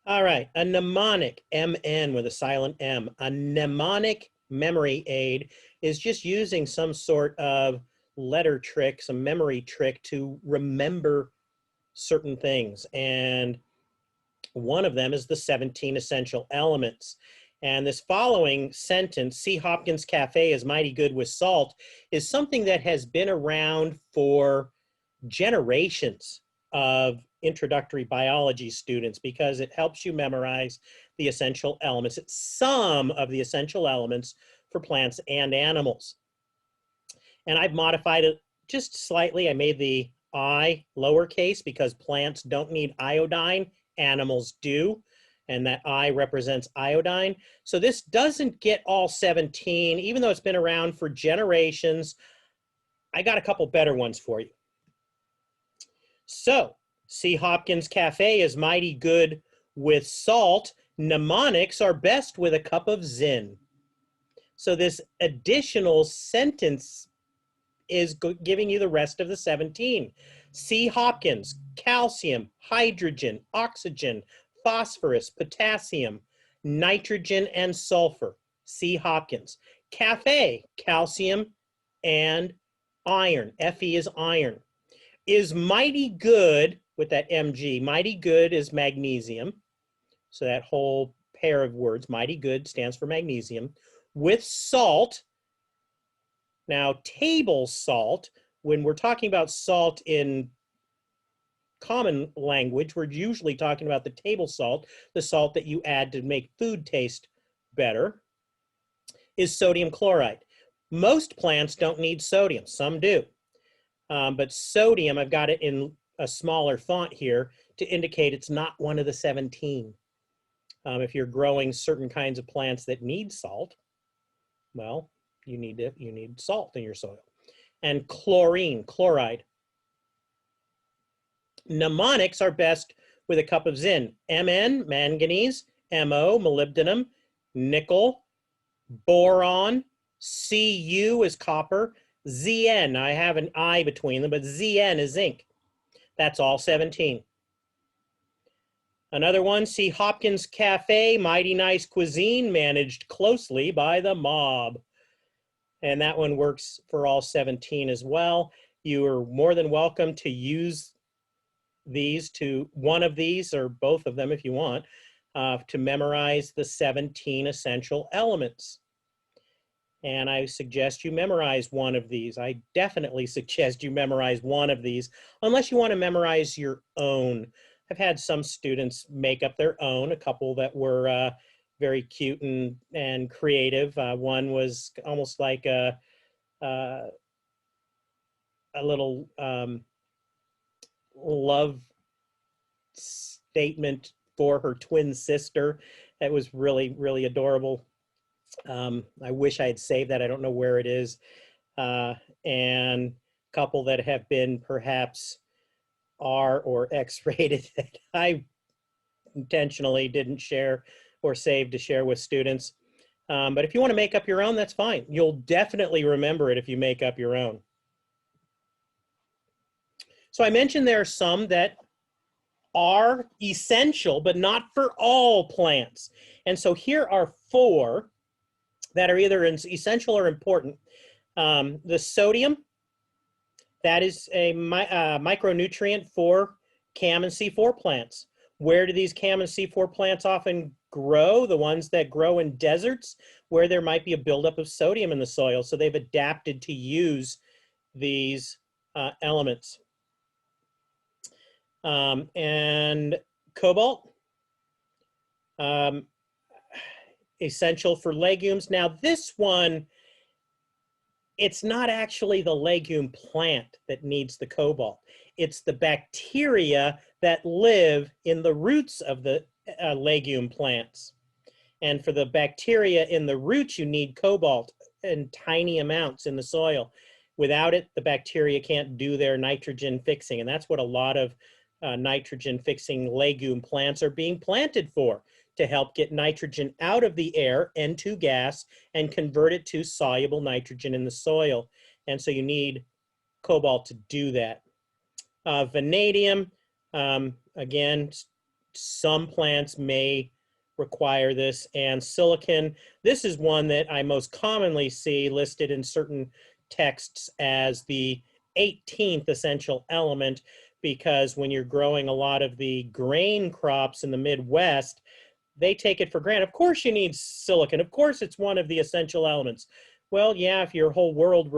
All right, a mnemonic, MN with a silent M. A mnemonic memory aid is just using some sort of letter trick, some memory trick to remember certain things. And one of them is the 17 essential elements. And this following sentence, C. Hopkins Cafe is mighty good with salt, is something that has been around for generations of introductory biology students because it helps you memorize the essential elements. It's some of the essential elements for plants and animals. And I've modified it just slightly. I made the I lowercase because plants don't need iodine, animals do. And that I represents iodine. So this doesn't get all 17, even though it's been around for generations. I got a couple better ones for you. So, C. Hopkins Cafe is mighty good with salt. Mnemonics are best with a cup of Zin. So this additional sentence is giving you the rest of the 17. C. Hopkins, calcium, hydrogen, oxygen, phosphorus, potassium, nitrogen, and sulfur. C. Hopkins. Cafe, calcium, and iron. Fe is iron. Is mighty good with that Mg. Mighty good is magnesium. So that whole pair of words, mighty good, stands for magnesium. With salt, now table salt, when we're talking about salt in common language, we're usually talking about the table salt, the salt that you add to make food taste better, is sodium chloride. Most plants don't need sodium, some do. But sodium, I've got it in a smaller font here to indicate it's not one of the 17. If you're growing certain kinds of plants that need salt, well, you need salt in your soil. And chloride. Mnemonics are best with a cup of Zin. Mn, manganese, Mo, molybdenum, nickel, boron, Cu is copper, Zn, I have an I between them, but Zn is zinc. That's all 17. Another one, C. Hopkins Cafe, mighty nice cuisine managed closely by the mob. And that one works for all 17 as well. You are more than welcome to use these to one of these or both of them if you want to memorize the 17 essential elements. And I suggest you memorize one of these. I definitely suggest you memorize one of these, unless you want to memorize your own. I've had some students make up their own, a couple that were very cute and creative. One was almost like a little love statement for her twin sister. That was really, really adorable. I wish I had saved that. I don't know where it is. And a couple that have been perhaps R or X rated that I intentionally didn't share or save to share with students. But if you want to make up your own, that's fine. You'll definitely remember it if you make up your own. So I mentioned there are some that are essential, but not for all plants. And so here are 4 that are either essential or important. The sodium, that is a micronutrient for CAM and C4 plants. Where do these CAM and C4 plants often grow? The ones that grow in deserts where there might be a buildup of sodium in the soil. So they've adapted to use these elements. And cobalt, essential for legumes. Now this one, it's not actually the legume plant that needs the cobalt. It's the bacteria that live in the roots of the legume plants. And for the bacteria in the roots, you need cobalt in tiny amounts in the soil. Without it, the bacteria can't do their nitrogen fixing. And that's what a lot of nitrogen fixing legume plants are being planted for, to help get nitrogen out of the air, N2 gas, and convert it to soluble nitrogen in the soil. And so you need cobalt to do that. Vanadium, again, Some plants may require this. And silicon, this is one that I most commonly see listed in certain texts as the 18th essential element, because when you're growing a lot of the grain crops in the Midwest, they take it for granted. Of course you need silicon. Of course it's one of the essential elements. Well, yeah, if your whole world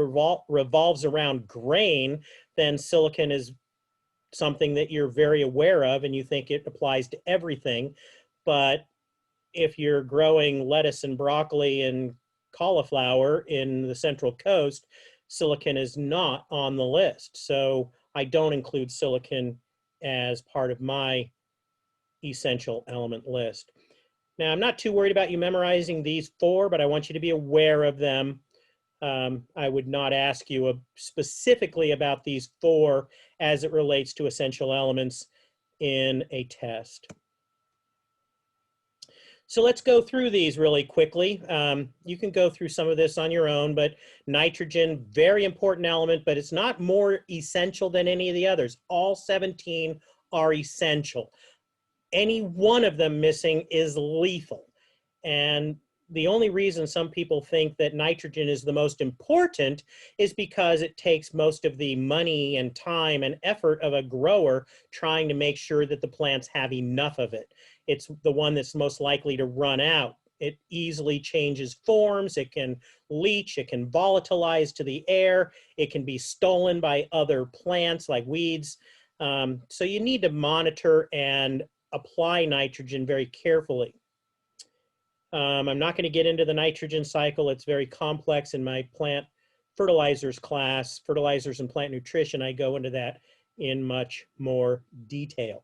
revolves around grain, then silicon is something that you're very aware of and you think it applies to everything. But if you're growing lettuce and broccoli and cauliflower in the Central Coast, silicon is not on the list. So I don't include silicon as part of my essential element list. Now, I'm not too worried about you memorizing these 4, but I want you to be aware of them. I would not ask you specifically about these 4 as it relates to essential elements in a test. So let's go through these really quickly. You can go through some of this on your own, but nitrogen, very important element, but it's not more essential than any of the others. All 17 are essential. Any one of them missing is lethal. And the only reason some people think that nitrogen is the most important is because it takes most of the money and time and effort of a grower trying to make sure that the plants have enough of it. It's the one that's most likely to run out. It easily changes forms, it can leach, it can volatilize to the air, it can be stolen by other plants like weeds. So you need to monitor and apply nitrogen very carefully. I'm not going to get into the nitrogen cycle. It's very complex in my plant fertilizers class, fertilizers and plant nutrition. I go into that in much more detail.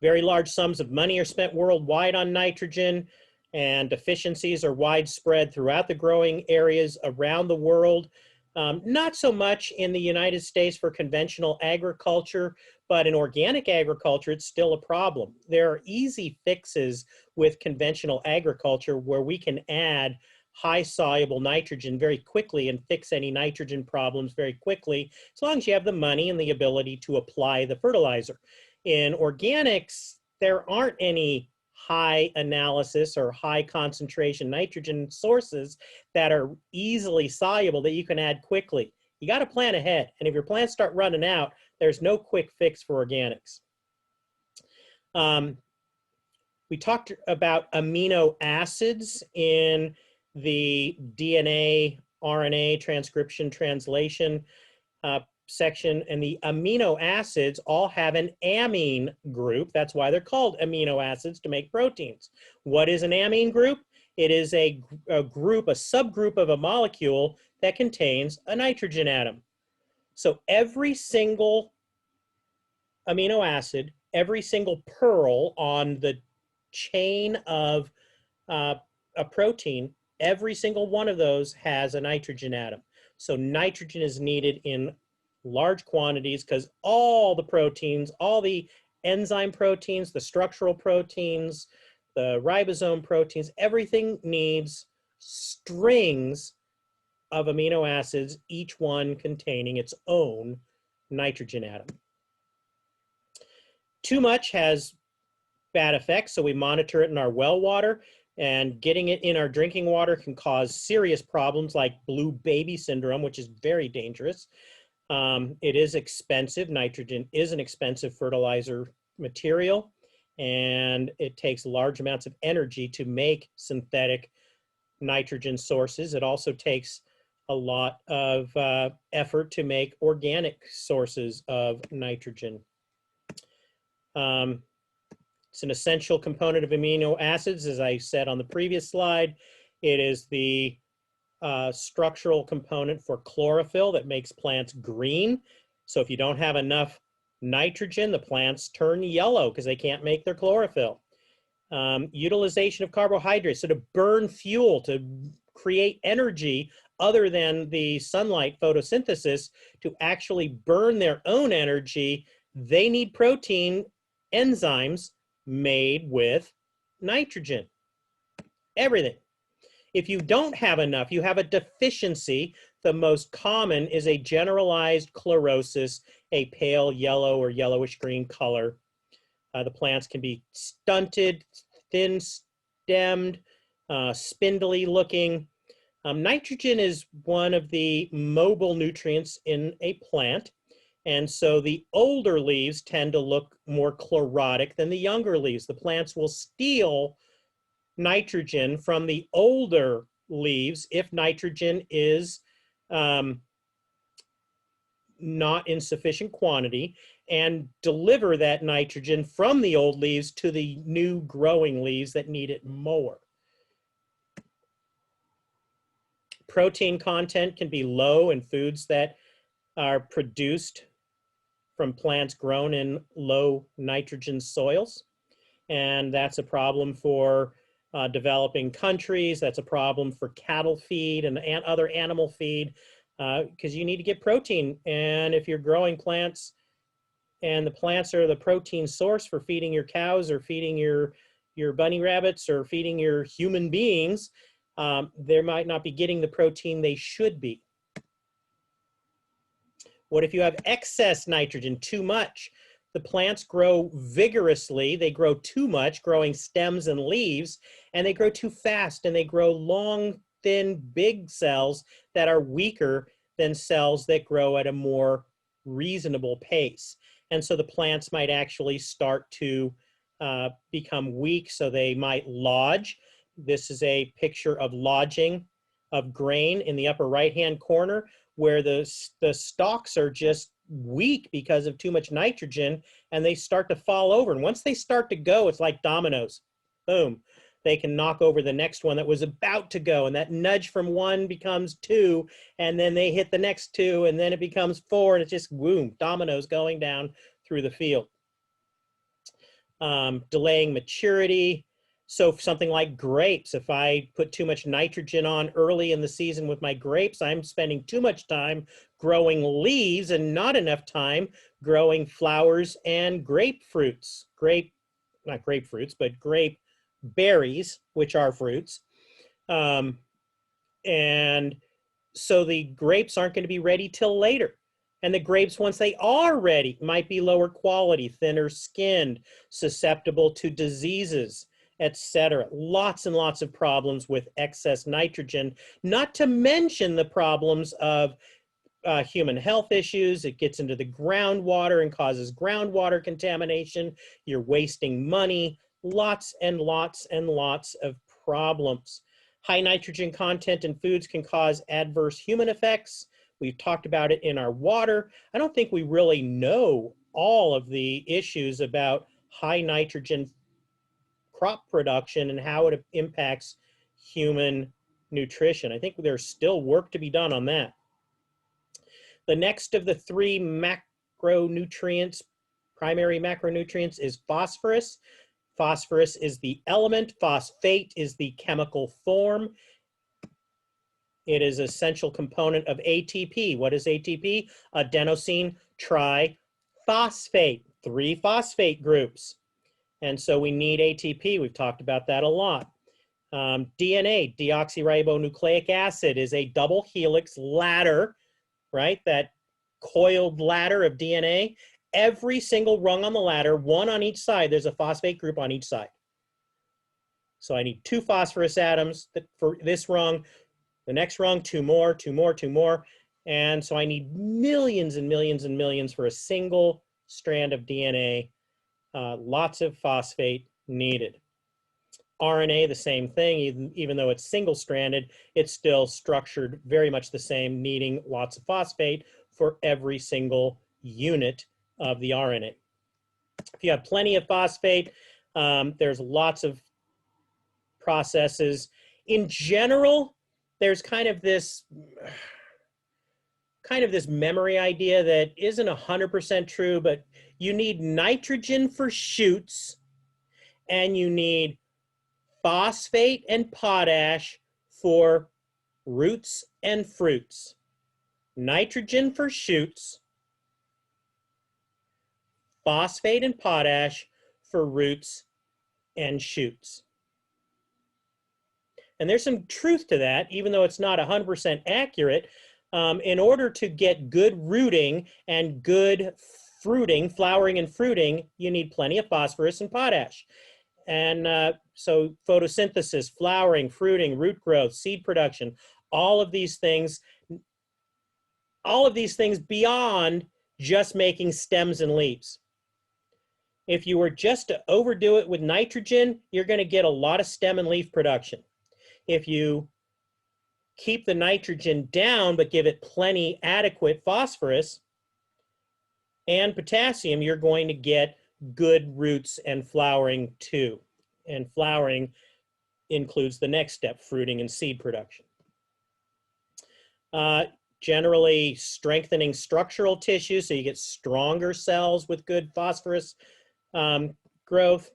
Very large sums of money are spent worldwide on nitrogen, and deficiencies are widespread throughout the growing areas around the world. Not so much in the United States for conventional agriculture, but in organic agriculture, it's still a problem. There are easy fixes with conventional agriculture where we can add high soluble nitrogen very quickly and fix any nitrogen problems very quickly, as long as you have the money and the ability to apply the fertilizer. In organics, there aren't any high analysis or high concentration nitrogen sources that are easily soluble that you can add quickly. You got to plan ahead. And if your plants start running out, there's no quick fix for organics. We talked about amino acids in the DNA, RNA transcription translation section, and the amino acids all have an amine group. That's why they're called amino acids, to make proteins. What is an amine group? It is a group, a subgroup of a molecule that contains a nitrogen atom. So every single amino acid, every single pearl on the chain of a protein, every single one of those has a nitrogen atom. So nitrogen is needed in large quantities because all the proteins, all the enzyme proteins, the structural proteins, the ribosome proteins, everything needs strings of amino acids, each one containing its own nitrogen atom. Too much has bad effects, so we monitor it in our well water, and getting it in our drinking water can cause serious problems like blue baby syndrome, which is very dangerous. It is expensive. Nitrogen is an expensive fertilizer material, and it takes large amounts of energy to make synthetic nitrogen sources. It also takes a lot of effort to make organic sources of nitrogen. It's an essential component of amino acids, as I said on the previous slide. It is the structural component for chlorophyll that makes plants green. So if you don't have enough nitrogen, the plants turn yellow because they can't make their chlorophyll. Utilization of carbohydrates, so to burn fuel, to create energy other than the sunlight photosynthesis, to actually burn their own energy, they need protein enzymes made with nitrogen. Everything. If you don't have enough, you have a deficiency. The most common is a generalized chlorosis, a pale yellow or yellowish green color. The plants can be stunted, thin-stemmed, spindly looking. Nitrogen is one of the mobile nutrients in a plant. And so the older leaves tend to look more chlorotic than the younger leaves. The plants will steal nitrogen from the older leaves if nitrogen is not in sufficient quantity, and deliver that nitrogen from the old leaves to the new growing leaves that need it more. Protein content can be low in foods that are produced from plants grown in low nitrogen soils. And that's a problem for developing countries. That's a problem for cattle feed and other animal feed, because you need to get protein. And if you're growing plants and the plants are the protein source for feeding your cows or feeding your bunny rabbits or feeding your human beings, they might not be getting the protein they should be. What if you have excess nitrogen, too much? The plants grow vigorously. They grow too much, growing stems and leaves, and they grow too fast, and they grow long, thin, big cells that are weaker than cells that grow at a more reasonable pace. And so the plants might actually start to become weak, so they might lodge. This is a picture of lodging of grain in the upper right-hand corner, where the stalks are just weak because of too much nitrogen, and they start to fall over. And once they start to go, it's like dominoes. Boom. They can knock over the next one that was about to go, and that nudge from one becomes two, and then they hit the next two, and then it becomes four, and it's just boom, dominoes going down through the field. Delaying maturity. So something like grapes, if I put too much nitrogen on early in the season with my grapes, I'm spending too much time growing leaves and not enough time growing flowers and grapefruits. Not grapefruits, but grape berries, which are fruits. And so the grapes aren't going to be ready till later. And the grapes, once they are ready, might be lower quality, thinner skinned, susceptible to diseases, etc. Lots and lots of problems with excess nitrogen, not to mention the problems of human health issues. It gets into the groundwater and causes groundwater contamination. You're wasting money. Lots and lots and lots of problems. High nitrogen content in foods can cause adverse human effects. We've talked about it in our water. I don't think we really know all of the issues about high nitrogen crop production and how it impacts human nutrition. I think there's still work to be done on that. The next of the three macronutrients, primary macronutrients, is phosphorus. Phosphorus is the element. Phosphate is the chemical form. It is an essential component of ATP. What is ATP? Adenosine triphosphate, 3 phosphate groups. And so we need ATP. We've talked about that a lot. DNA, deoxyribonucleic acid, is a double helix ladder, right? That coiled ladder of DNA. Every single rung on the ladder, one on each side, there's a phosphate group on each side. So I need 2 phosphorus atoms for this rung. The next rung, 2 more, 2 more, 2 more. And so I need millions and millions and millions for a single strand of DNA. Lots of phosphate needed. RNA, the same thing. Even though it's single-stranded, it's still structured very much the same, needing lots of phosphate for every single unit of the RNA. If you have plenty of phosphate, there's lots of processes. In general, there's kind of this memory idea that isn't 100% true, but you need nitrogen for shoots, and you need phosphate and potash for roots and fruits. Nitrogen for shoots, phosphate and potash for roots and shoots. And there's some truth to that, even though it's not 100% accurate. In order to get good rooting and good fruiting, flowering and fruiting, you need plenty of phosphorus and potash. And so photosynthesis, flowering, fruiting, root growth, seed production, all of these things beyond just making stems and leaves. If you were just to overdo it with nitrogen, you're going to get a lot of stem and leaf production. If you keep the nitrogen down but give it plenty adequate phosphorus and potassium, you're going to get good roots and flowering too. And flowering includes the next step, fruiting and seed production. Generally strengthening structural tissue, so you get stronger cells with good phosphorus growth.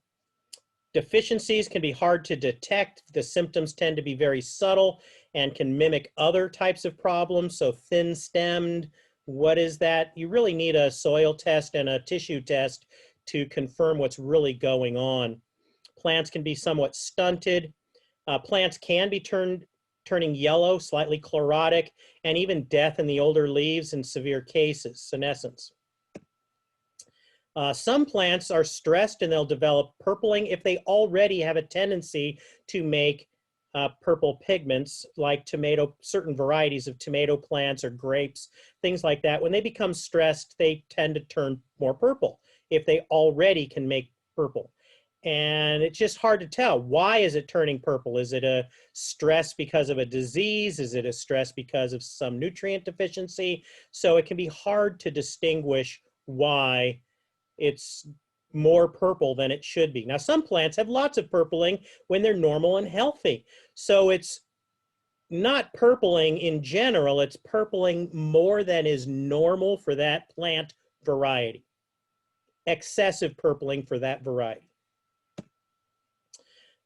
Deficiencies can be hard to detect. The symptoms tend to be very subtle and can mimic other types of problems. So thin-stemmed, what is that? You really need a soil test and a tissue test to confirm what's really going on. Plants can be somewhat stunted. Plants can be turning yellow, slightly chlorotic, and even death in the older leaves in severe cases, senescence. Some plants are stressed and they'll develop purpling if they already have a tendency to make purple pigments, like certain varieties of tomato plants or grapes, things like that. When they become stressed, they tend to turn more purple if they already can make purple. And it's just hard to tell. Why is it turning purple? Is it a stress because of a disease? Is it a stress because of some nutrient deficiency? So it can be hard to distinguish why it's more purple than it should be. Now, some plants have lots of purpling when they're normal and healthy. So it's not purpling in general, it's purpling more than is normal for that plant variety. Excessive purpling for that variety.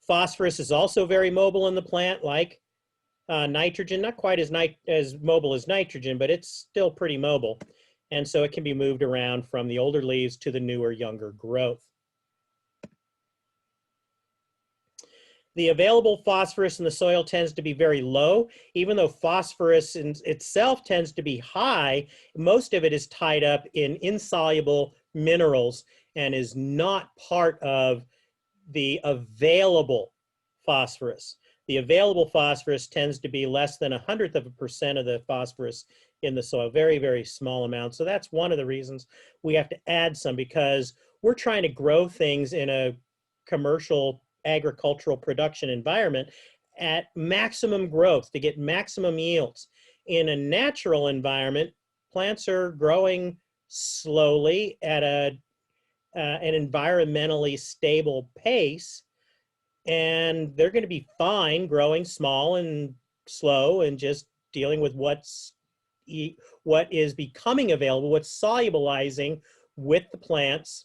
Phosphorus is also very mobile in the plant, like nitrogen, not quite as mobile as nitrogen, but it's still pretty mobile. And so it can be moved around from the older leaves to the newer, younger growth. The available phosphorus in the soil tends to be very low. Even though phosphorus in itself tends to be high, most of it is tied up in insoluble minerals and is not part of the available phosphorus. The available phosphorus tends to be less than 0.1% of the phosphorus in the soil, very, very small amount. So that's one of the reasons we have to add some, because we're trying to grow things in a commercial agricultural production environment at maximum growth to get maximum yields. In a natural environment, plants are growing slowly at an environmentally stable pace, and they're going to be fine growing small and slow and just dealing with what is becoming available, what's solubilizing with the plants.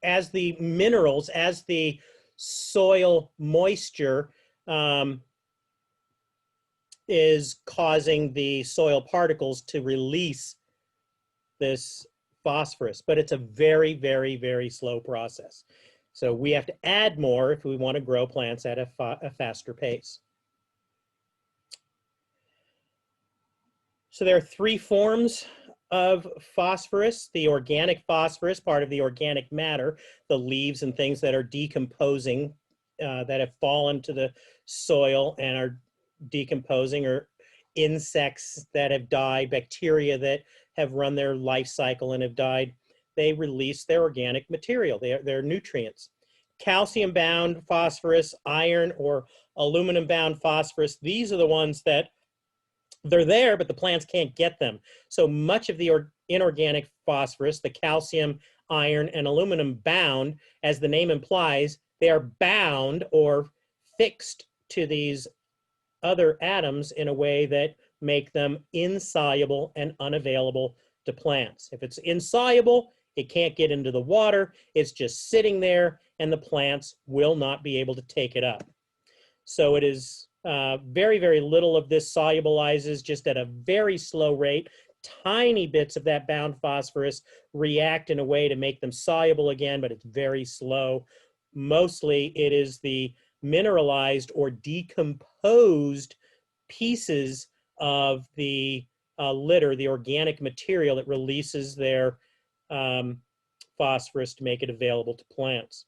As the minerals, as the soil moisture is causing the soil particles to release this phosphorus, but it's a very, very, very slow process. So we have to add more if we want to grow plants at a faster pace. So there are three forms of phosphorus: the organic phosphorus, part of the organic matter, the leaves and things that are decomposing, that have fallen to the soil and are decomposing, or insects that have died, bacteria that have run their life cycle and have died. They release their organic material, their nutrients. Calcium-bound phosphorus, iron or aluminum-bound phosphorus, these are the ones that they're there, but the plants can't get them. So much of the inorganic phosphorus, the calcium, iron, and aluminum bound, as the name implies, they are bound or fixed to these other atoms in a way that make them insoluble and unavailable to plants. If it's insoluble, it can't get into the water. It's just sitting there, and the plants will not be able to take it up. So it is very, very little of this solubilizes, just at a very slow rate. Tiny bits of that bound phosphorus react in a way to make them soluble again, but it's very slow. Mostly it is the mineralized or decomposed pieces of the litter, the organic material that releases their phosphorus to make it available to plants.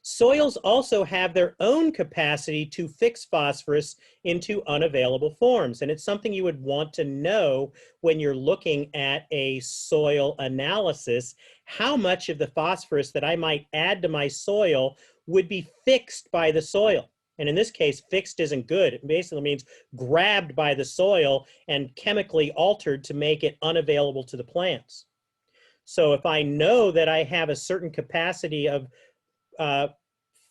Soils also have their own capacity to fix phosphorus into unavailable forms. And it's something you would want to know when you're looking at a soil analysis, how much of the phosphorus that I might add to my soil would be fixed by the soil. And in this case, fixed isn't good. It basically means grabbed by the soil and chemically altered to make it unavailable to the plants. So if I know that I have a certain capacity of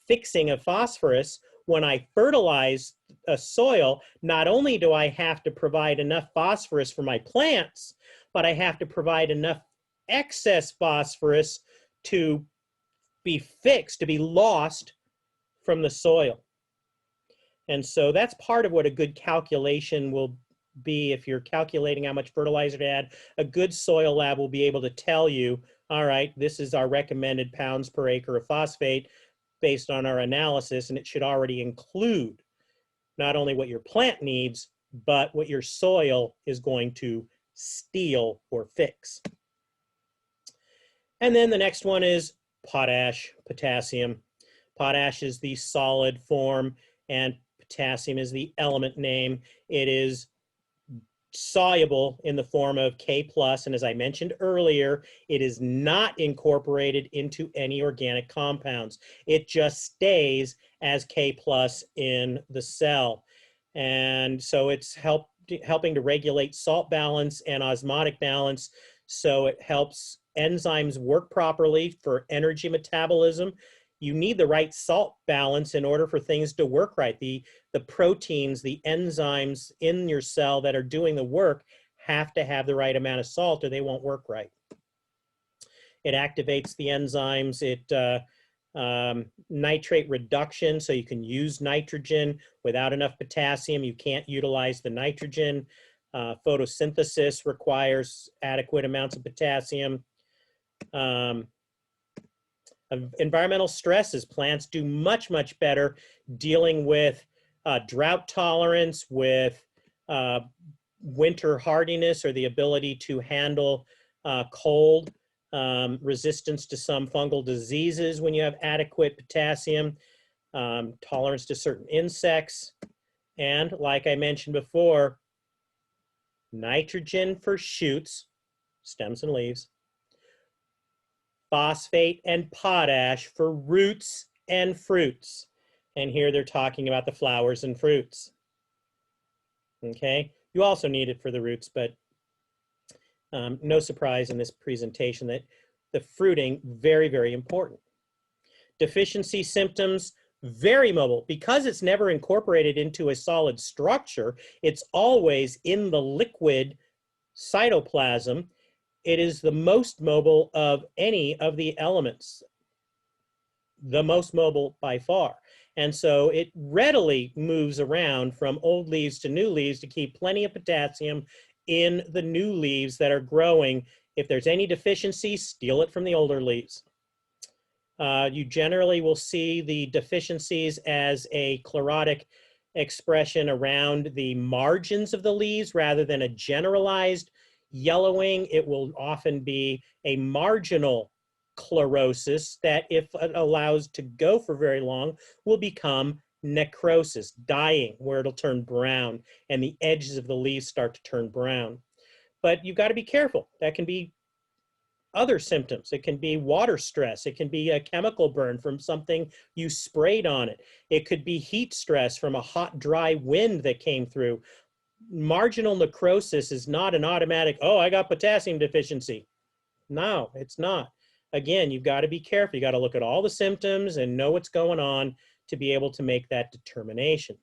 fixing of phosphorus, when I fertilize a soil, not only do I have to provide enough phosphorus for my plants, but I have to provide enough excess phosphorus to be fixed, to be lost from the soil. And so that's part of what a good calculation will be. If you're calculating how much fertilizer to add, a good soil lab will be able to tell you, all right, this is our recommended pounds per acre of phosphate based on our analysis, and it should already include not only what your plant needs, but what your soil is going to steal or fix. And then the next one is potash, potassium. Potash is the solid form, and potassium is the element name. It is soluble in the form of K+, and as I mentioned earlier, it is not incorporated into any organic compounds. It just stays as K+ in the cell. And so it's helping to regulate salt balance and osmotic balance, so it helps enzymes work properly for energy metabolism. You need the right salt balance in order for things to work right. The proteins, the enzymes in your cell that are doing the work have to have the right amount of salt or they won't work right. It activates the enzymes. It nitrate reduction, so you can use nitrogen. Without enough potassium, you can't utilize the nitrogen. Photosynthesis requires adequate amounts of potassium. Environmental stresses. Plants do much, much better dealing with drought tolerance, with winter hardiness or the ability to handle cold, resistance to some fungal diseases when you have adequate potassium, tolerance to certain insects, and like I mentioned before, nitrogen for shoots, stems and leaves, phosphate and potash for roots and fruits. And here they're talking about the flowers and fruits. Okay, you also need it for the roots, but no surprise in this presentation that the fruiting, very, very important. Deficiency symptoms, very mobile. Because it's never incorporated into a solid structure, it's always in the liquid cytoplasm. It is the most mobile of any of the elements, the most mobile by far. And so it readily moves around from old leaves to new leaves to keep plenty of potassium in the new leaves that are growing. If there's any deficiency, steal it from the older leaves. You generally will see the deficiencies as a chlorotic expression around the margins of the leaves rather than a generalized yellowing. It will often be a marginal chlorosis that, if it allows to go for very long, will become necrosis, dying, where it'll turn brown and the edges of the leaves start to turn brown. But you've got to be careful. That can be other symptoms. It can be water stress. It can be a chemical burn from something you sprayed on it. It could be heat stress from a hot, dry wind that came through. Marginal necrosis is not an automatic, oh, I got potassium deficiency. No, it's not. Again, you've got to be careful. You got to look at all the symptoms and know what's going on to be able to make that determination.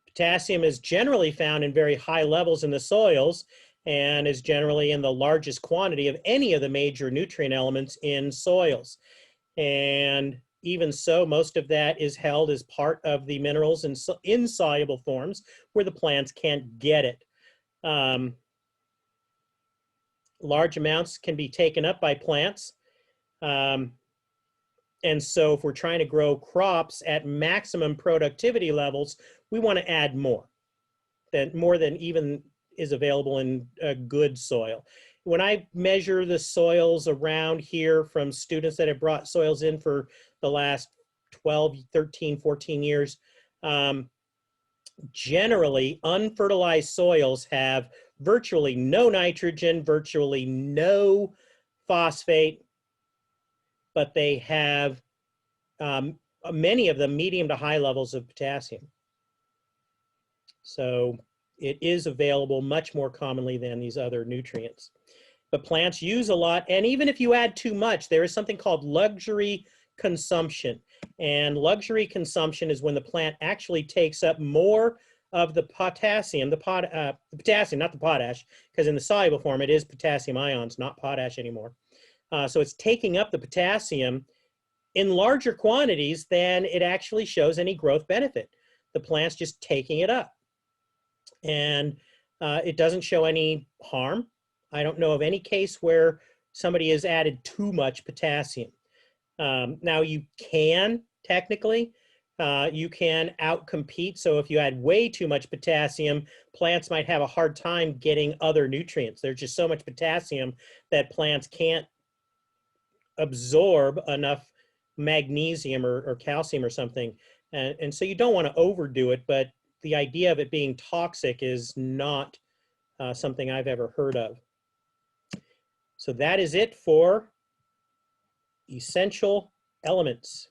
Potassium is generally found in very high levels in the soils and is generally in the largest quantity of any of the major nutrient elements in soils. And even so, most of that is held as part of the minerals in insoluble forms where the plants can't get it. Large amounts can be taken up by plants. And so if we're trying to grow crops at maximum productivity levels, we want to add more than even is available in a good soil. When I measure the soils around here from students that have brought soils in for the last 12, 13, 14 years, generally unfertilized soils have virtually no nitrogen, virtually no phosphate, but they have many of them medium to high levels of potassium. So it is available much more commonly than these other nutrients. But plants use a lot, and even if you add too much, there is something called luxury consumption. And luxury consumption is when the plant actually takes up more of the potassium, the potassium, not the potash, because in the soluble form it is potassium ions, not potash anymore. So it's taking up the potassium in larger quantities than it actually shows any growth benefit. The plant's just taking it up. And it doesn't show any harm. I don't know of any case where somebody has added too much potassium. Now you can, technically, you can outcompete. So if you add way too much potassium, plants might have a hard time getting other nutrients. There's just so much potassium that plants can't absorb enough magnesium or calcium or something. And so you don't want to overdo it, but the idea of it being toxic is not something I've ever heard of. So that is it for essential elements.